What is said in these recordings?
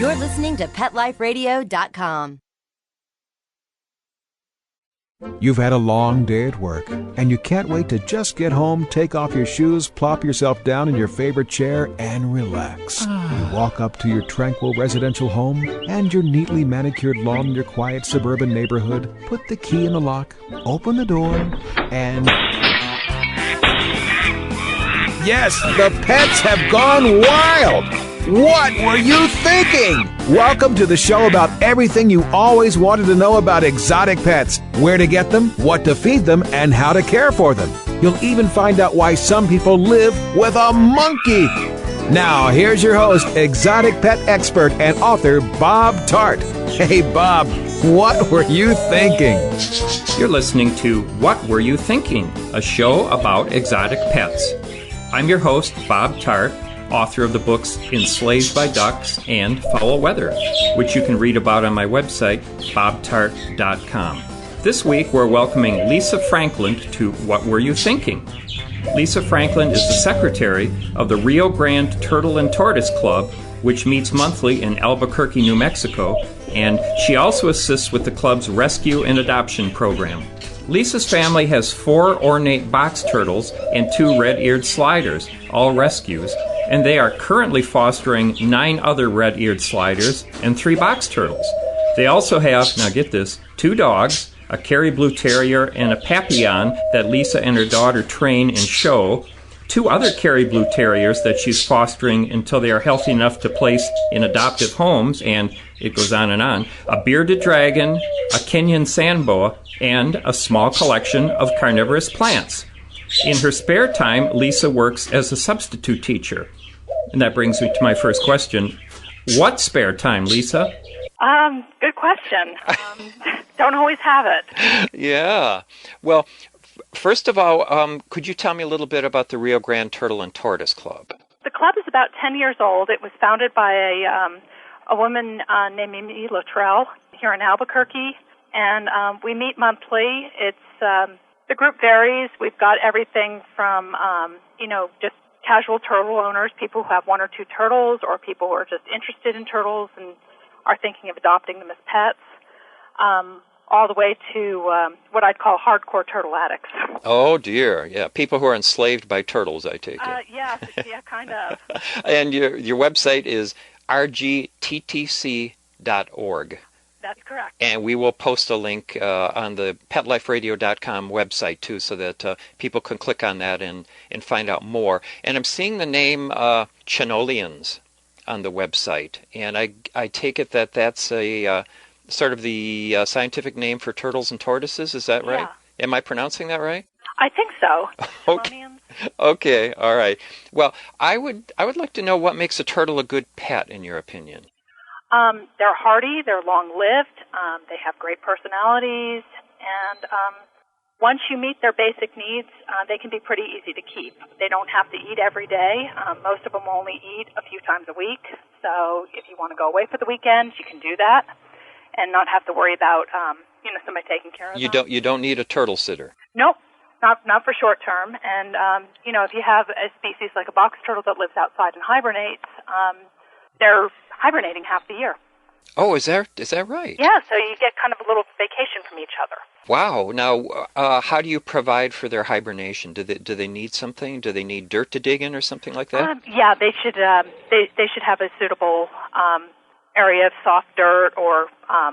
You're listening to PetLifeRadio.com. You've had a long day at work, and you can't wait to just get home, take off your shoes, plop yourself down in your favorite chair, and relax. You walk up to your tranquil residential home and your neatly manicured lawn in your quiet suburban neighborhood, put the key in the lock, open the door, and... Yes, the pets have gone wild! What were you thinking? Welcome to the show about everything you always wanted to know about exotic pets. Where to get them, what to feed them, and how to care for them. You'll even find out why some people live with a monkey. Now, here's your host, exotic pet expert and author, Bob Tart. Hey, Bob, what were you thinking? You're listening to What Were You Thinking? A show about exotic pets. I'm your host, Bob Tart, author of the books Enslaved by Ducks and Foul Weather, which you can read about on my website, bobtart.com. This week, we're welcoming Lisa Franklin to What Were You Thinking? Lisa Franklin is the secretary of the Rio Grande Turtle and Tortoise Club, which meets monthly in Albuquerque, New Mexico, and she also assists with the club's rescue and adoption program. Lisa's family has 4 ornate box turtles and 2 red-eared sliders, all rescues, and they are currently fostering 9 other red-eared sliders and 3 box turtles. They also have, now get this, 2 dogs, a Kerry Blue Terrier and a Papillon that Lisa and her daughter train and show, 2 other Kerry Blue Terriers that she's fostering until they are healthy enough to place in adoptive homes, and it goes on, a bearded dragon, a Kenyan sandboa, and a small collection of carnivorous plants. In her spare time, Lisa works as a substitute teacher. And that brings me to my first question. What spare time, Lisa? Good question. Don't always have it. Yeah. Well, first of all, could you tell me a little bit about the Rio Grande Turtle and Tortoise Club? The club is about 10 years old. It was founded by a woman named Mimi Luttrell here in Albuquerque, and we meet monthly. It's the group varies. We've got everything from just casual turtle owners, people who have 1 or 2 turtles, or people who are just interested in turtles and are thinking of adopting them as pets, all the way to what I'd call hardcore turtle addicts. Oh, dear. Yeah, people who are enslaved by turtles, I take it. Yeah, kind of. And your website is rgttc.org. That's correct. And we will post a link on the PetLifeRadio.com website, too, so that people can click on that and find out more. And I'm seeing the name Chenolians on the website. And I take it that that's a sort of the scientific name for turtles and tortoises. Is that right? Yeah. Am I pronouncing that right? I think so. Okay, all right. Well, I would like to know what makes a turtle a good pet, in your opinion. They're hardy, they're long-lived, they have great personalities, and once you meet their basic needs, they can be pretty easy to keep. They don't have to eat every day. Most of them only eat a few times a week, so if you want to go away for the weekend, you can do that and not have to worry about somebody taking care of them. You don't need a turtle sitter. Nope. Not for short term. And, if you have a species like a box turtle that lives outside and hibernates, they're hibernating half the year. Oh, is that right? Yeah, so you get kind of a little vacation from each other. Wow. Now, how do you provide for their hibernation? Do they need something? Do they need dirt to dig in or something like that? Yeah, they should have a suitable area of soft dirt or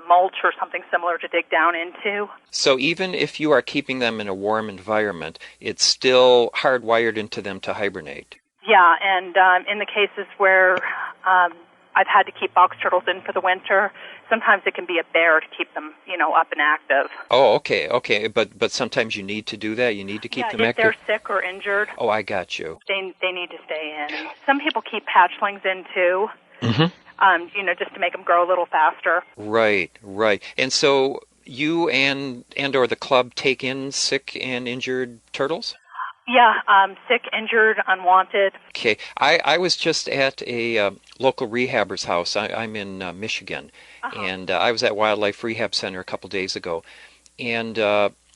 mulch or something similar to dig down into. So even if you are keeping them in a warm environment, it's still hardwired into them to hibernate. Yeah, and in the cases where I've had to keep box turtles in for the winter, sometimes it can be a bear to keep them, up and active. Oh, okay. But sometimes you need to do that? You need to keep them active? Yeah, if they're sick or injured. Oh, I got you. They need to stay in. And some people keep hatchlings in, too. Mm-hmm. Just to make them grow a little faster. Right. And so you and or the club take in sick and injured turtles? Yeah, sick, injured, unwanted. Okay. I was just at a local rehabber's house. I'm in Michigan, and I was at Wildlife Rehab Center a couple days ago, and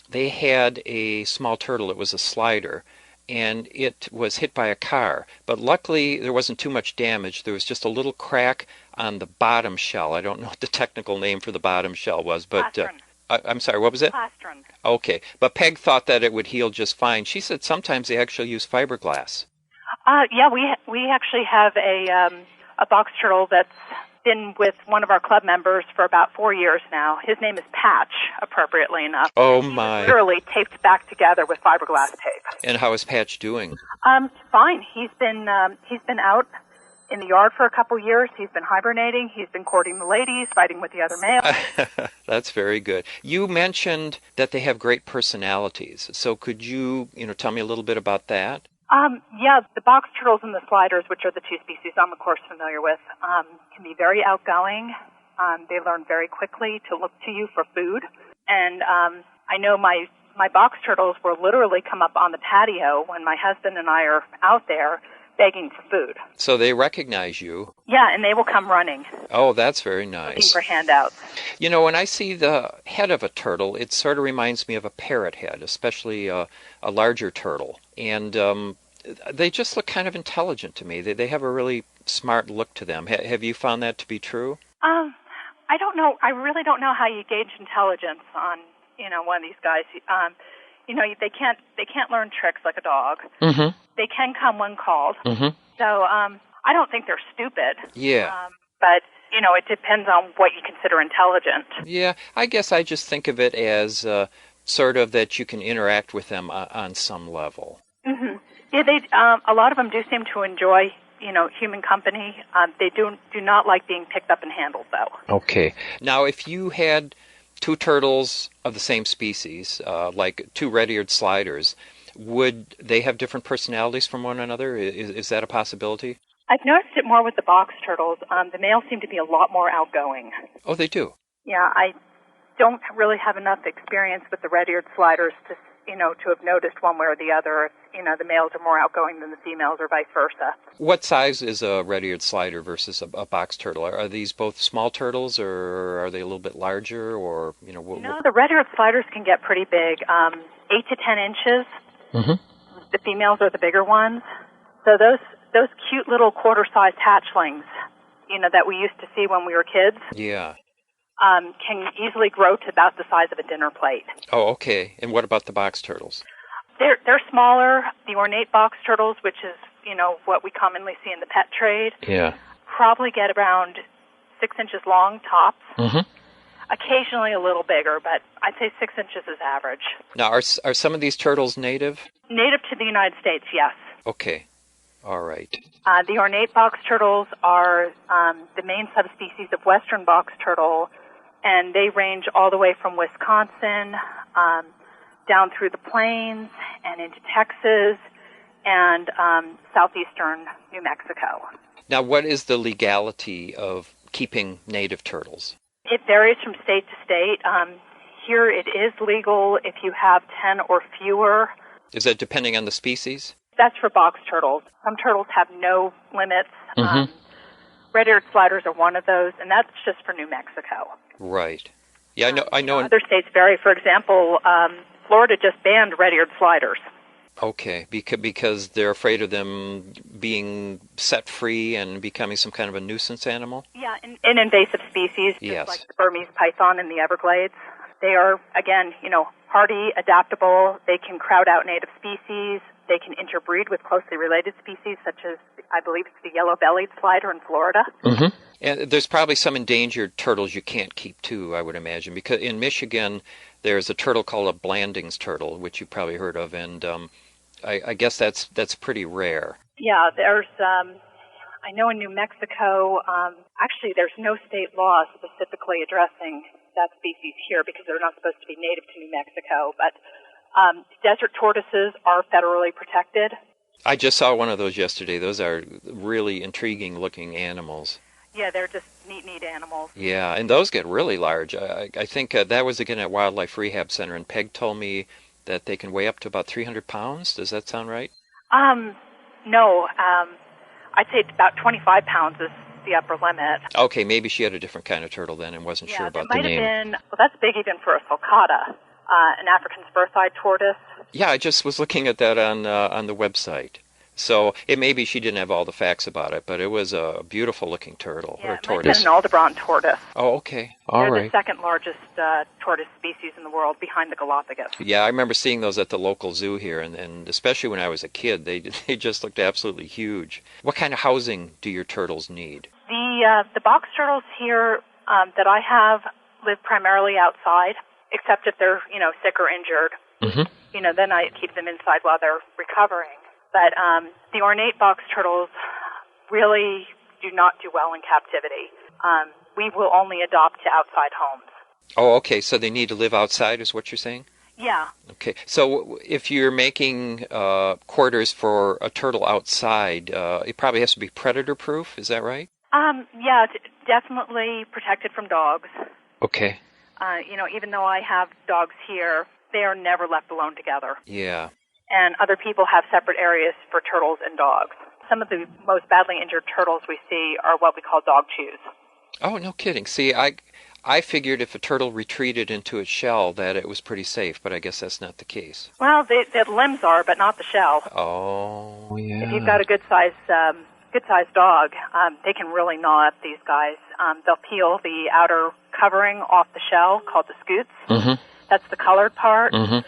they had a small turtle. It was a slider, and it was hit by a car. But luckily, there wasn't too much damage. There was just a little crack on the bottom shell. I don't know what the technical name for the bottom shell was, but Plastron. I'm sorry, what was it? Plastron. Okay, but Peg thought that it would heal just fine. She said sometimes they actually use fiberglass. Yeah, we actually have a box turtle that's been with one of our club members for about 4 years now. His name is Patch, appropriately enough. Oh, He was my. literally taped back together with fiberglass tape. And how is Patch doing? Fine. He's been out in the yard for a couple years. He's been hibernating. He's been courting the ladies, fighting with the other males. That's very good. You mentioned that they have great personalities. So could you tell me a little bit about that? Yeah, the box turtles and the sliders, which are the two species I'm, of course, familiar with, can be very outgoing. They learn very quickly to look to you for food. And I know my box turtles will literally come up on the patio when my husband and I are out there begging for food. So they recognize you. Yeah, and they will come running, Oh, that's very looking nice. for handouts. When I see the head of a turtle, it sort of reminds me of a parrot head, especially a larger turtle. And they just look kind of intelligent to me. They have a really smart look to them. Have you found that to be true? I don't know. I really don't know how you gauge intelligence on, one of these guys. They can't learn tricks like a dog. Mm-hmm. They can come when called. Mm-hmm. So I don't think they're stupid. Yeah. But, it depends on what you consider intelligent. Yeah, I guess I just think of it as sort of that you can interact with them on some level. Mm-hmm. Yeah, a lot of them do seem to enjoy, human company. They do not like being picked up and handled, though. Okay. Now, if you had two turtles of the same species, like two red-eared sliders, would they have different personalities from one another? Is that a possibility? I've noticed it more with the box turtles. The males seem to be a lot more outgoing. Oh, they do? Yeah, I don't really have enough experience with the red-eared sliders to have noticed one way or the other. The males are more outgoing than the females or vice versa. What size is a red-eared slider versus a box turtle? Are these both small turtles, or are they a little bit larger, or, The red-eared sliders can get pretty big, 8 to 10 inches. Mm-hmm. The females are the bigger ones. So those cute little quarter-sized hatchlings, that we used to see when we were kids, Yeah. can easily grow to about the size of a dinner plate. Oh, okay. And what about the box turtles? They're smaller. The ornate box turtles, which is, what we commonly see in the pet trade, Yeah. probably get around 6 inches long tops. Mm-hmm. Occasionally a little bigger, but I'd say 6 inches is average. Now, are some of these turtles native? Native to the United States, yes. Okay. All right. The ornate box turtles are the main subspecies of western box turtle, and they range all the way from Wisconsin down through the plains and into Texas and southeastern New Mexico. Now, what is the legality of keeping native turtles? It varies from state to state. Here it is legal if you have 10 or fewer. Is that depending on the species? That's for box turtles. Some turtles have no limits. Mm-hmm. Red-eared sliders are one of those, and that's just for New Mexico. Right. Yeah, I know. Other states vary. For example, Florida just banned red-eared sliders. Okay, because they're afraid of them being set free and becoming some kind of a nuisance animal? Yeah, an invasive species, just Yes. like the Burmese python in the Everglades. They are, again, hardy, adaptable. They can crowd out native species. They can interbreed with closely related species, such as, I believe it's the yellow-bellied slider in Florida. Mm-hmm. And there's probably some endangered turtles you can't keep, too, I would imagine. Because in Michigan, there's a turtle called a Blanding's turtle, which you've probably heard of, and I guess that's pretty rare. Yeah, there's, I know in New Mexico, actually there's no state law specifically addressing that species here because they're not supposed to be native to New Mexico, but desert tortoises are federally protected. I just saw one of those yesterday. Those are really intriguing-looking animals. Yeah, they're just neat animals. Yeah, and those get really large. I think that was, again, at Wildlife Rehab Center, and Peg told me that they can weigh up to about 300 pounds. Does that sound right? No. I'd say about 25 pounds is the upper limit. Okay, maybe she had a different kind of turtle then and wasn't sure about the name. Well, that's big even for a sulcata, an African spur-thighed tortoise. Yeah, I just was looking at that on the website. So it may be she didn't have all the facts about it, but it was a beautiful-looking turtle or Yeah, it might have tortoise. been an Aldebaran tortoise. Oh, okay. All They're right. the second largest tortoise species in the world, behind the Galapagos. Yeah, I remember seeing those at the local zoo here, and especially when I was a kid, they just looked absolutely huge. What kind of housing do your turtles need? The box turtles here that I have live primarily outside, except if they're sick or injured. Mm-hmm. Then I keep them inside while they're recovering. But the ornate box turtles really do not do well in captivity. We will only adopt to outside homes. Oh, okay, so they need to live outside is what you're saying? Yeah. Okay, so if you're making quarters for a turtle outside, it probably has to be predator-proof, is that right? Yeah, definitely protected from dogs. Okay. Even though I have dogs here, they are never left alone together. Yeah. And other people have separate areas for turtles and dogs. Some of the most badly injured turtles we see are what we call dog chews. Oh, no kidding. See, I figured if a turtle retreated into its shell that it was pretty safe, but I guess that's not the case. Well, the limbs are, but not the shell. Oh, yeah. If you've got a good-sized dog, they can really gnaw at these guys. They'll peel the outer covering off the shell, called the scutes. Mm-hmm. That's the colored part. Mm-hmm.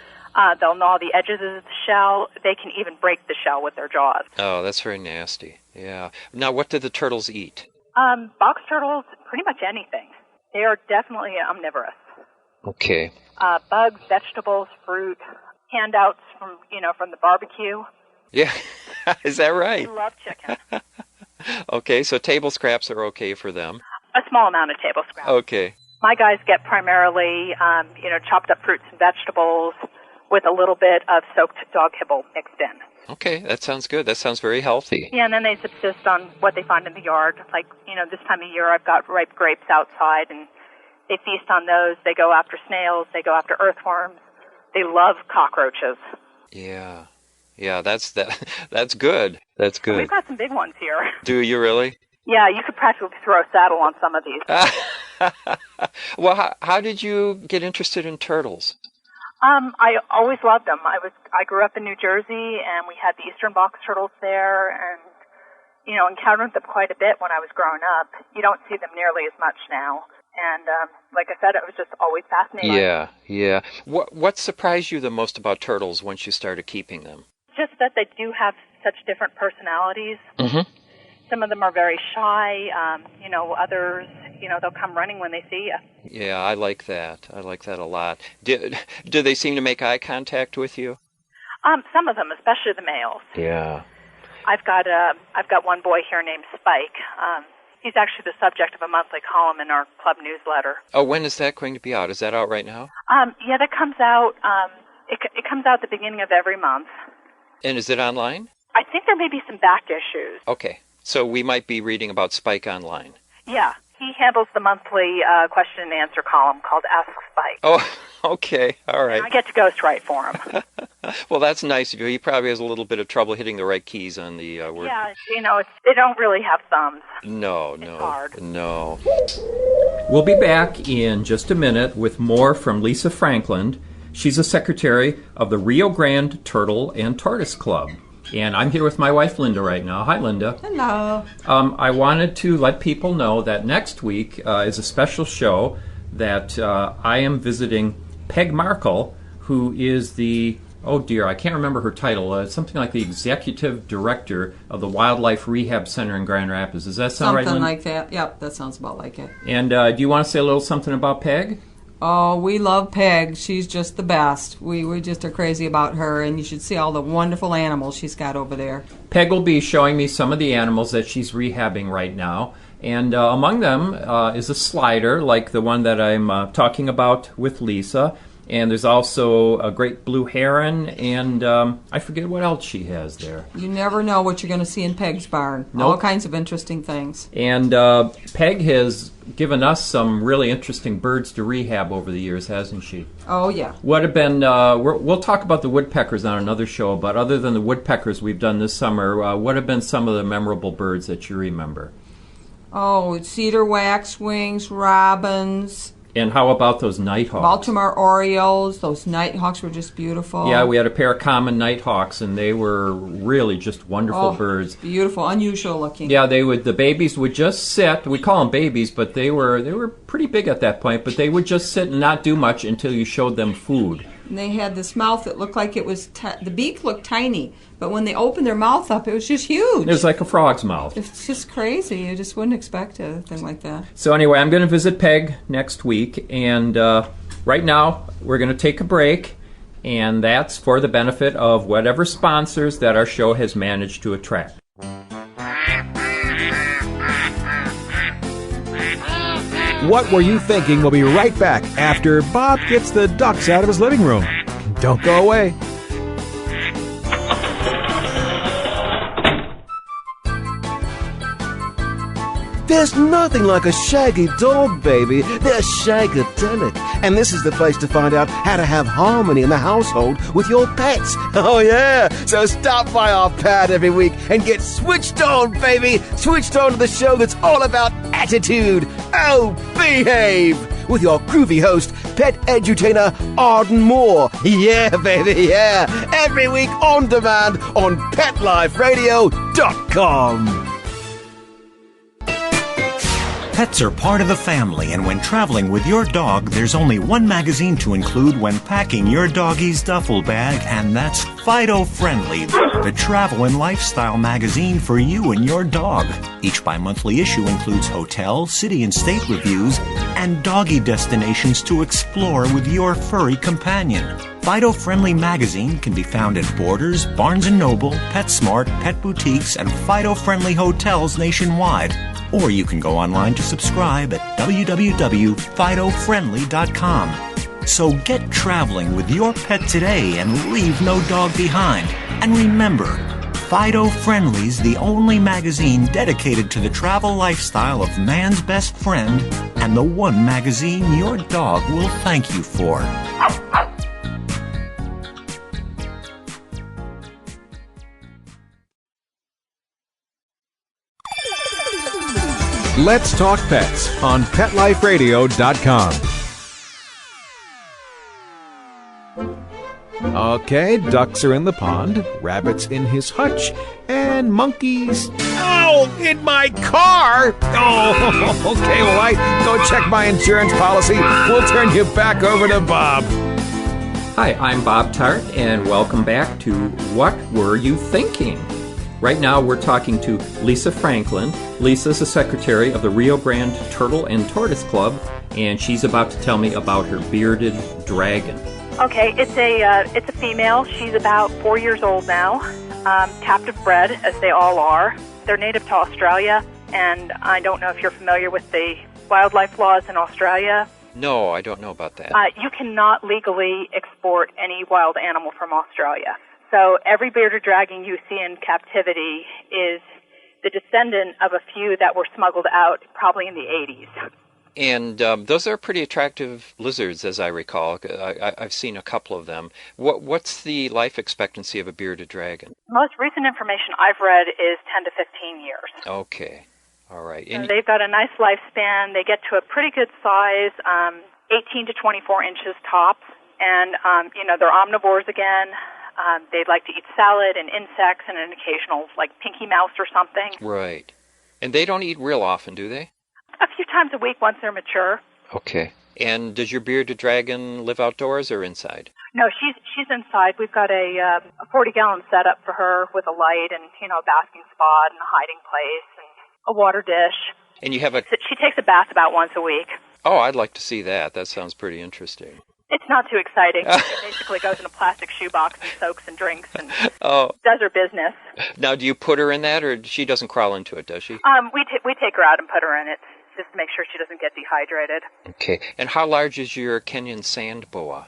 They'll gnaw the edges of the shell. They can even break the shell with their jaws. Oh, that's very nasty. Yeah. Now, what do the turtles eat? Box turtles, pretty much anything. They are definitely omnivorous. Okay. Bugs, vegetables, fruit, handouts from the barbecue. Yeah. Is that right? They love chicken. Okay, so table scraps are okay for them. A small amount of table scraps. Okay. My guys get primarily, chopped up fruits and vegetables with a little bit of soaked dog kibble mixed in. Okay, that sounds good. That sounds very healthy. Yeah, and then they subsist on what they find in the yard. Like, this time of year I've got ripe grapes outside, and they feast on those. They go after snails. They go after earthworms. They love cockroaches. Yeah. Yeah, that's good. That's good. We've got some big ones here. Do you really? Yeah, you could practically throw a saddle on some of these. Well, how did you get interested in turtles? I always loved them. I grew up in New Jersey, and we had the eastern box turtles there, and encountered them quite a bit when I was growing up. You don't see them nearly as much now, and like I said, it was just always fascinating. Yeah. What surprised you the most about turtles once you started keeping them? Just that they do have such different personalities. Mm-hmm. Some of them are very shy. Others, they'll come running when they see you. Yeah, I like that. I like that a lot. Do they seem to make eye contact with you? Some of them, especially the males. Yeah. I've got one boy here named Spike. He's actually the subject of a monthly column in our club newsletter. Oh, when is that going to be out? Is that out right now? Yeah, that comes out. It comes out the beginning of every month. And is it online? I think there may be some back issues. Okay. So we might be reading about Spike online. Yeah. He handles the monthly question and answer column called Ask Spike. Oh, okay. All right. And I get to ghostwrite for him. Well, that's nice of you. He probably has a little bit of trouble hitting the right keys on the word. Yeah, they don't really have thumbs. No. It's hard. No. We'll be back in just a minute with more from Lisa Franklin. She's a secretary of the Rio Grande Turtle and Tortoise Club. And I'm here with my wife, Linda, right now. Hi, Linda. Hello. I wanted to let people know that next week is a special show that I am visiting Peg Markle, who is the, I can't remember her title, something like the executive director of the Wildlife Rehab Center in Grand Rapids. Does that sound right, Linda? Something like that. Yep, that sounds about like it. And do you want to say a little something about Peg? Oh, we love Peg. She's just the best. We just are crazy about her, and you should see all the wonderful animals she's got over there. Peg will be showing me some of the animals that she's rehabbing right now. And among them is a slider, like the one that I'm talking about with Lisa. And there's also a great blue heron, and I forget what else she has there. You never know what you're going to see in Peg's barn. Nope. All kinds of interesting things. And Peg has given us some really interesting birds to rehab over the years, hasn't she? Oh, yeah. What have been, we'll talk about the woodpeckers on another show, but other than the woodpeckers we've done this summer, what have been some of the memorable birds that you remember? Oh, cedar waxwings, robins, And how about those nighthawks? Baltimore Orioles, those nighthawks were just beautiful. Yeah, we had a pair of common nighthawks, and they were really just wonderful birds. Beautiful, unusual looking. Yeah, the babies would just sit. We call them babies, but they were pretty big at that point. But they would just sit and not do much until you showed them food. And they had this mouth that looked like it was the beak looked tiny, but when they opened their mouth up, it was just huge. It was like a frog's mouth. It's just crazy. You just wouldn't expect anything like that. So anyway, I'm going to visit Peg next week, and right now we're going to take a break, and that's for the benefit of whatever sponsors that our show has managed to attract. What Were You Thinking? We'll be right back after Bob gets the ducks out of his living room. Don't go away. There's nothing like a shaggy dog, baby. They're shagadelic. And this is the place to find out how to have harmony in the household with your pets. Oh, yeah. So stop by our pad every week and get switched on, baby. Switched on to the show that's all about attitude. Oh, behave. With your groovy host, pet edutainer Arden Moore. Yeah, baby, yeah. Every week on demand on PetLifeRadio.com. Pets are part of the family, and when traveling with your dog, there's only one magazine to include when packing your doggy's duffel bag, and that's Fido Friendly, the travel and lifestyle magazine for you and your dog. Each bi-monthly issue includes hotel, city, and state reviews, and doggy destinations to explore with your furry companion. Fido Friendly magazine can be found at Borders, Barnes & Noble, PetSmart, Pet Boutiques, and Fido Friendly hotels nationwide. Or you can go online to subscribe at www.fidofriendly.com. So get traveling with your pet today and leave no dog behind. And remember, Fido Friendly's the only magazine dedicated to the travel lifestyle of man's best friend, and the one magazine your dog will thank you for. Let's Talk Pets on PetLifeRadio.com. Okay, ducks are in the pond, rabbits in his hutch, and monkeys... Oh, in my car! Oh, okay, well, I go check my insurance policy. We'll turn you back over to Bob. Hi, I'm Bob Tart, and welcome back to What Were You Thinking? Right now we're talking to Lisa Franklin. Lisa's the secretary of the Rio Grande Turtle and Tortoise Club, and she's about to tell me about her bearded dragon. Okay, it's a female. She's about 4 years old now, captive bred, as they all are. They're native to Australia, and I don't know if you're familiar with the wildlife laws in Australia. No, I don't know about that. You cannot legally export any wild animal from Australia. So every bearded dragon you see in captivity is the descendant of a few that were smuggled out probably in the 80s. And those are pretty attractive lizards, as I recall. I've seen a couple of them. What's the life expectancy of a bearded dragon? Most recent information I've read is 10 to 15 years. Okay. All right. So they've got a nice lifespan. They get to a pretty good size, 18 to 24 inches tops. And, they're omnivores again. They'd like to eat salad and insects and an occasional, pinky mouse or something. Right. And they don't eat real often, do they? A few times a week once they're mature. Okay. And does your bearded dragon live outdoors or inside? No, she's inside. We've got a 40-gallon setup for her with a light and, a basking spot and a hiding place and a water dish. And you have She takes a bath about once a week. Oh, I'd like to see that. That sounds pretty interesting. It's not too exciting. It basically goes in a plastic shoebox and soaks and drinks and does her business. Now, do you put her in that, or she doesn't crawl into it, does she? We take her out and put her in it just to make sure she doesn't get dehydrated. Okay. And how large is your Kenyan sand boa?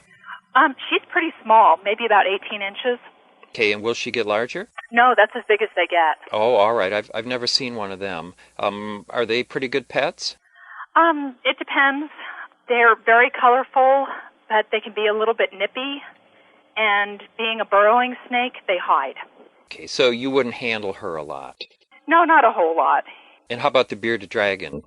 She's pretty small, maybe about 18 inches. Okay, and will she get larger? No, that's as big as they get. Oh, all right. I've never seen one of them. Are they pretty good pets? It depends. They're very colorful, but they can be a little bit nippy, and being a burrowing snake, they hide. Okay, so you wouldn't handle her a lot? No, not a whole lot. And how about the bearded dragon?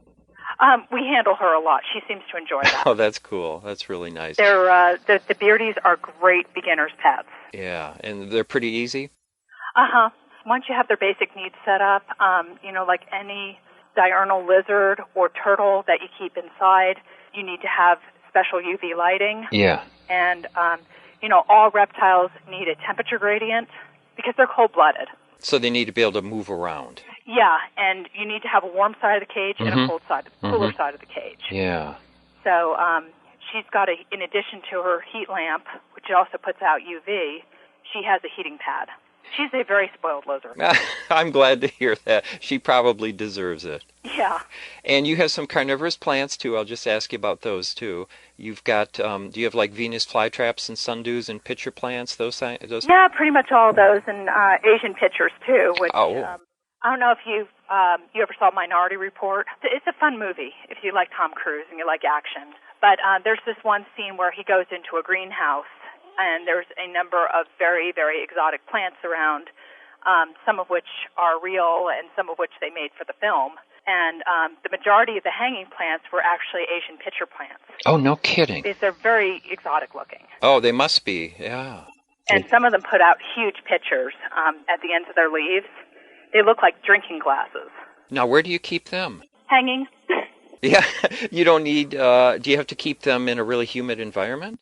We handle her a lot. She seems to enjoy that. Oh, that's cool. That's really nice. The Beardies are great beginners' pets. Yeah, and they're pretty easy? Uh-huh. Once you have their basic needs set up, like any diurnal lizard or turtle that you keep inside, you need to have special UV lighting. Yeah. And, all reptiles need a temperature gradient because they're cold-blooded. So they need to be able to move around. Yeah, and you need to have a warm side of the cage and a cold side, cooler side of the cage. Yeah. So she's got in addition to her heat lamp, which also puts out UV, she has a heating pad. She's a very spoiled lizard. I'm glad to hear that. She probably deserves it. Yeah. And you have some carnivorous plants, too. I'll just ask you about those, too. You've got, do you have, like, Venus flytraps and sundews and pitcher plants, those? Yeah, pretty much all of those, and Asian pitchers, too, which I don't know if you ever saw Minority Report. It's a fun movie if you like Tom Cruise and you like action. But there's this one scene where he goes into a greenhouse, and there's a number of very, very exotic plants around, some of which are real and some of which they made for the film. And the majority of the hanging plants were actually Asian pitcher plants. Oh, no kidding. They're very exotic looking. Oh, they must be, yeah. And some of them put out huge pitchers at the ends of their leaves. They look like drinking glasses. Now, where do you keep them? Hanging. Yeah, you don't need, do you have to keep them in a really humid environment?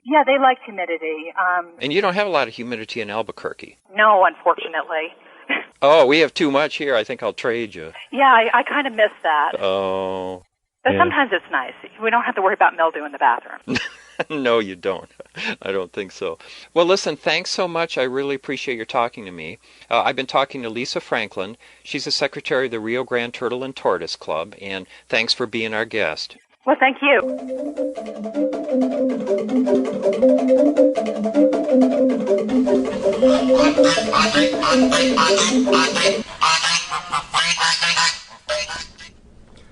Yeah, they like humidity. And you don't have a lot of humidity in Albuquerque. No, unfortunately. Oh, we have too much here. I think I'll trade you. Yeah, I kind of miss that. Oh. But yeah. Sometimes it's nice. We don't have to worry about mildew in the bathroom. No, you don't. I don't think so. Well, listen, thanks so much. I really appreciate your talking to me. I've been talking to Lisa Franklin. She's the secretary of the Rio Grande Turtle and Tortoise Club, and thanks for being our guest. Well, thank you.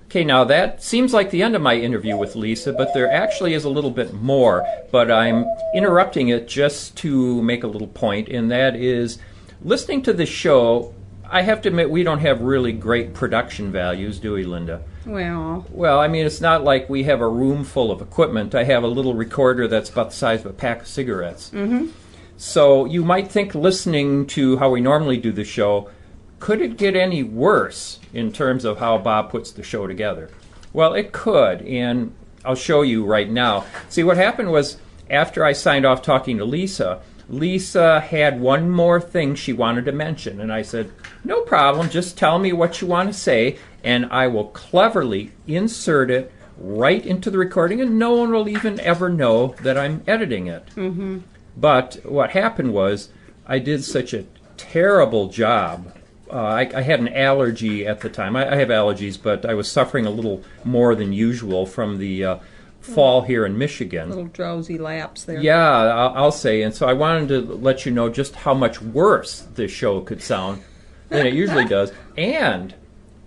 Okay, now that seems like the end of my interview with Lisa, but there actually is a little bit more. But I'm interrupting it just to make a little point, and that is, listening to the show, I have to admit we don't have really great production values, do we, Linda? Well, I mean, it's not like we have a room full of equipment. I have a little recorder that's about the size of a pack of cigarettes. Mm-hmm. So you might think, listening to how we normally do the show, could it get any worse in terms of how Bob puts the show together? Well, it could, and I'll show you right now. See, what happened was, after I signed off talking to Lisa, Lisa had one more thing she wanted to mention, and I said, no problem, just tell me what you want to say, and I will cleverly insert it right into the recording, and no one will even ever know that I'm editing it. Mm-hmm. But what happened was, I did such a terrible job. I had an allergy at the time. I have allergies, but I was suffering a little more than usual from the fall here in Michigan. Little drowsy lapse there. Yeah, I'll say. And so I wanted to let you know just how much worse this show could sound than it usually does. And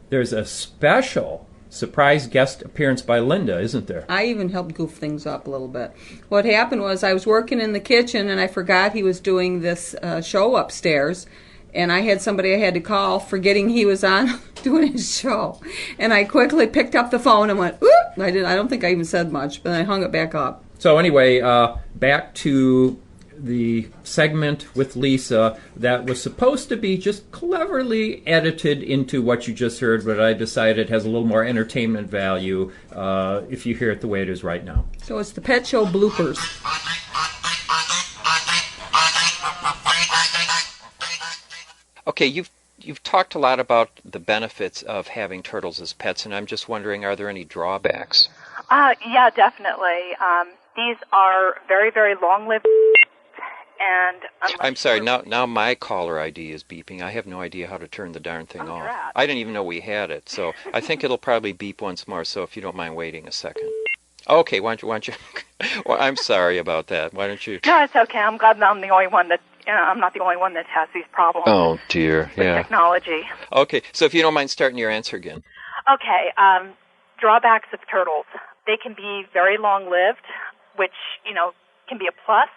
there's a special surprise guest appearance by Linda, isn't there? I even helped goof things up a little bit. What happened was I was working in the kitchen and I forgot he was doing this show upstairs. And I had somebody I had to call, forgetting he was on doing his show. And I quickly picked up the phone and went, oop! I don't think I even said much, but I hung it back up. So anyway, back to the segment with Lisa that was supposed to be just cleverly edited into what you just heard, but I decided has a little more entertainment value if you hear it the way it is right now. So it's the Pet Show bloopers. Okay, you've talked a lot about the benefits of having turtles as pets, and I'm just wondering, are there any drawbacks? Yeah, definitely. These are very, very long-lived, and I'm sorry. Now my caller ID is beeping. I have no idea how to turn the darn thing off. Drat. I didn't even know we had it, so I think it'll probably beep once more. So if you don't mind waiting a second. Okay, why don't you? Well, I'm sorry about that. Why don't you? No, it's okay. I'm glad I'm the only one that. I'm not the only one that has these problems. Oh dear, with technology. Okay, so if you don't mind starting your answer again. Okay, drawbacks of turtles. They can be very long-lived, which, can be a plus.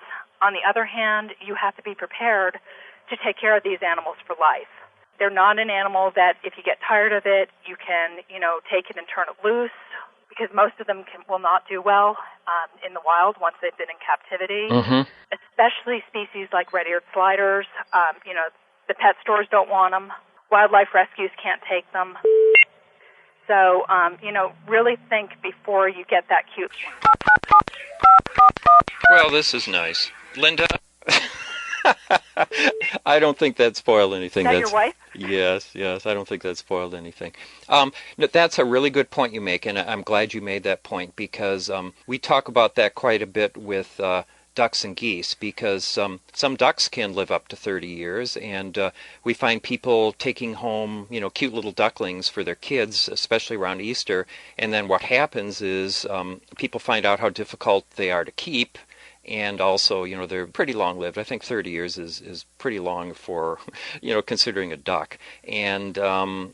On the other hand, you have to be prepared to take care of these animals for life. They're not an animal that if you get tired of it, you can, take it and turn it loose, because most of them will not do well in the wild once they've been in captivity, especially species like red-eared sliders. The pet stores don't want them. Wildlife rescues can't take them. So, really think before you get that cute. Well, this is nice. Linda? I don't think that spoiled anything. Is that your wife? Yes, I don't think that spoiled anything. That's a really good point you make, and I'm glad you made that point, because we talk about that quite a bit with ducks and geese, because some ducks can live up to 30 years, and we find people taking home, cute little ducklings for their kids, especially around Easter, and then what happens is people find out how difficult they are to keep. And also, they're pretty long-lived. I think 30 years is pretty long for, considering a duck. And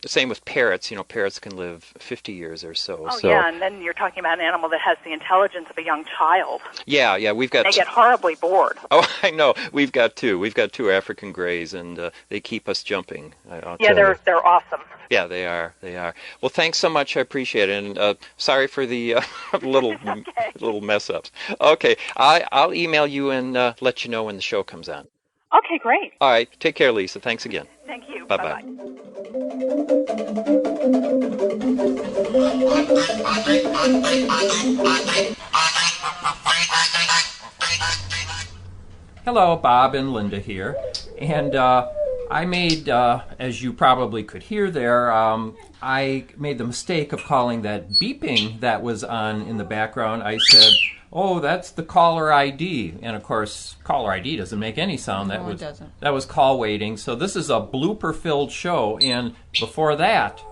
same with parrots. Parrots can live 50 years or so. Oh, yeah, and then you're talking about an animal that has the intelligence of a young child. Yeah, we've got... They get horribly bored. Oh, I know. We've got two. We've got two African grays, and they keep us jumping. They're awesome. Yeah, they are. Well, thanks so much. I appreciate it. And sorry for the little mess-ups. Okay, I'll email you and let you know when the show comes on. Okay, great. All right. Take care, Lisa. Thanks again. Thank you. Bye-bye. Hello, Bob and Linda here. And I made, as you probably could hear there, I made the mistake of calling that beeping that was on in the background. I said, oh, that's the caller ID. And, of course, caller ID doesn't make any sound. No, it doesn't. That was call waiting. So this is a blooper-filled show. And before that,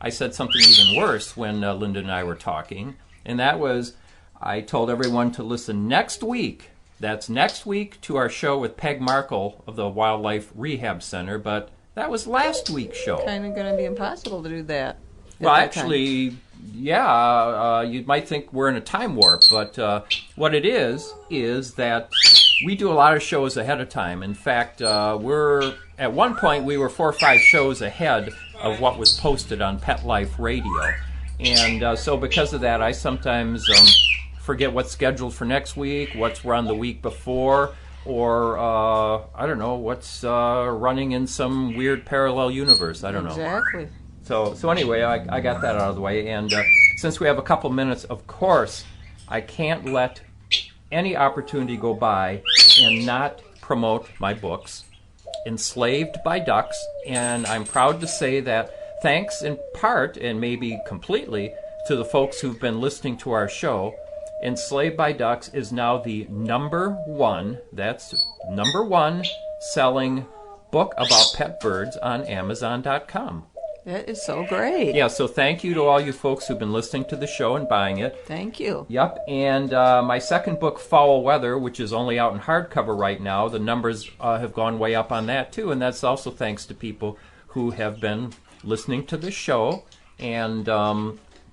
I said something even worse when Linda and I were talking. And that was, I told everyone to listen next week. That's next week to our show with Peg Markle of the Wildlife Rehab Center. But that was last week's show. Kind of going to be impossible to do that. Well, actually, yeah, you might think we're in a time warp, but what it is that we do a lot of shows ahead of time. In fact, at one point we were 4 or 5 shows ahead of what was posted on Pet Life Radio. And so because of that, I sometimes forget what's scheduled for next week, what's run the week before, or, I don't know, what's running in some weird parallel universe. I don't know. Exactly. So anyway, I got that out of the way, and since we have a couple minutes, of course, I can't let any opportunity go by and not promote my books, Enslaved by Ducks, and I'm proud to say that thanks in part, and maybe completely, to the folks who've been listening to our show, Enslaved by Ducks is now the number one selling book about pet birds on Amazon.com. That is so great. Yeah, so thank you to all you folks who've been listening to the show and buying it. Thank you. Yep, and my second book, Foul Weather, which is only out in hardcover right now, the numbers have gone way up on that too, and that's also thanks to people who have been listening to the show. And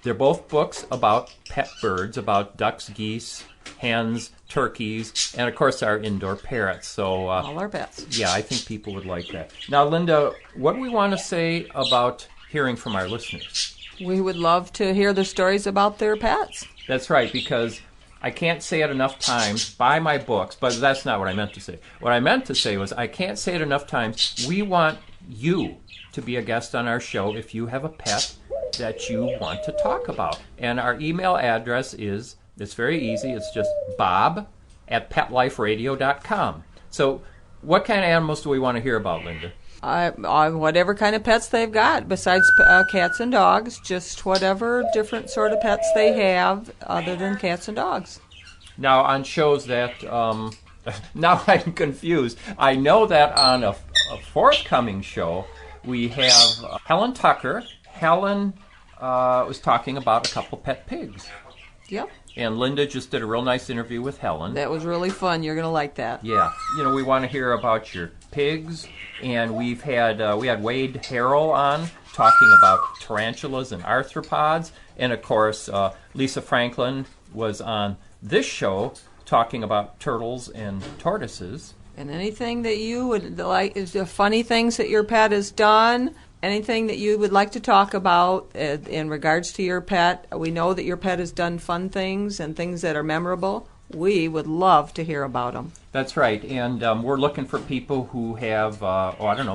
they're both books about pet birds, about ducks, geese, hens, turkeys, and of course our indoor parrots. So all our pets. Yeah, I think people would like that. Now, Linda, what do we want to say about hearing from our listeners? We would love to hear the stories about their pets. That's right, because I can't say it enough times. Buy my books, but that's not what I meant to say. What I meant to say was I can't say it enough times. We want you to be a guest on our show if you have a pet that you want to talk about. And our email address is, it's very easy, it's just bob@petliferadio.com. So what kind of animals do we want to hear about, Linda? Whatever kind of pets they've got, besides cats and dogs, just whatever different sort of pets they have other than cats and dogs. Now, on shows that, now I'm confused. I know that on a forthcoming show, we have Helen Tucker. Helen was talking about a couple pet pigs. Yep. And Linda just did a real nice interview with Helen. That was really fun. You're going to like that. Yeah. We want to hear about your pigs. And we had Wade Harrell on talking about tarantulas and arthropods. And, of course, Lisa Franklin was on this show talking about turtles and tortoises. And anything that you would like, is the funny things that your pet has done, anything that you would like to talk about in regards to your pet. We know that your pet has done fun things and things that are memorable. We would love to hear about them. That's right. And we're looking for people who have,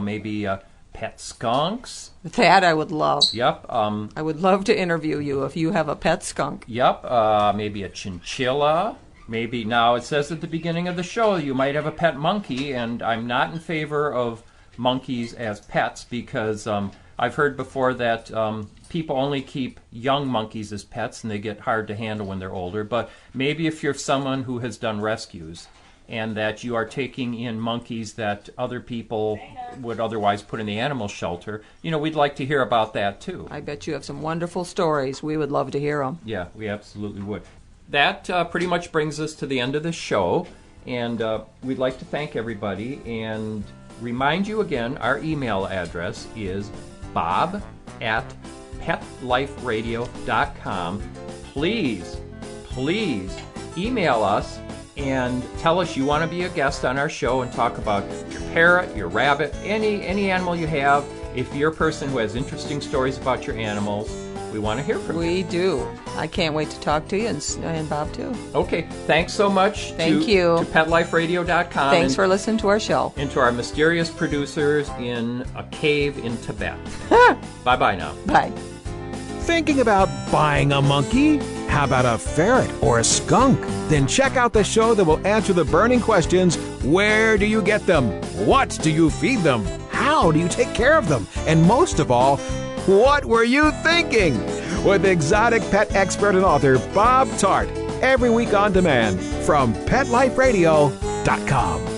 maybe pet skunks. That I would love. Yep. I would love to interview you if you have a pet skunk. Yep. Maybe a chinchilla. Maybe, now it says at the beginning of the show you might have a pet monkey, and I'm not in favor of monkeys as pets because I've heard before that people only keep young monkeys as pets and they get hard to handle when they're older. But maybe if you're someone who has done rescues and that you are taking in monkeys that other people would otherwise put in the animal shelter, we'd like to hear about that too. I bet you have some wonderful stories. We would love to hear them. Yeah, we absolutely would. That pretty much brings us to the end of the show, and we'd like to thank everybody and remind you again, our email address is bob@petliferadio.com. Please email us and tell us you want to be a guest on our show and talk about your parrot, your rabbit, any animal you have. If you're a person who has interesting stories about your animals, we want to hear from you. We do. I can't wait to talk to you, and Bob too. Okay, thanks so much Thank you. to PetLifeRadio.com. Thanks for listening to our show. And to our mysterious producers in a cave in Tibet. Bye-bye now. Bye. Thinking about buying a monkey? How about a ferret or a skunk? Then check out the show that will answer the burning questions. Where do you get them? What do you feed them? How do you take care of them? And most of all, what were you thinking? With exotic pet expert and author Bob Tart. Every week on demand from PetLifeRadio.com.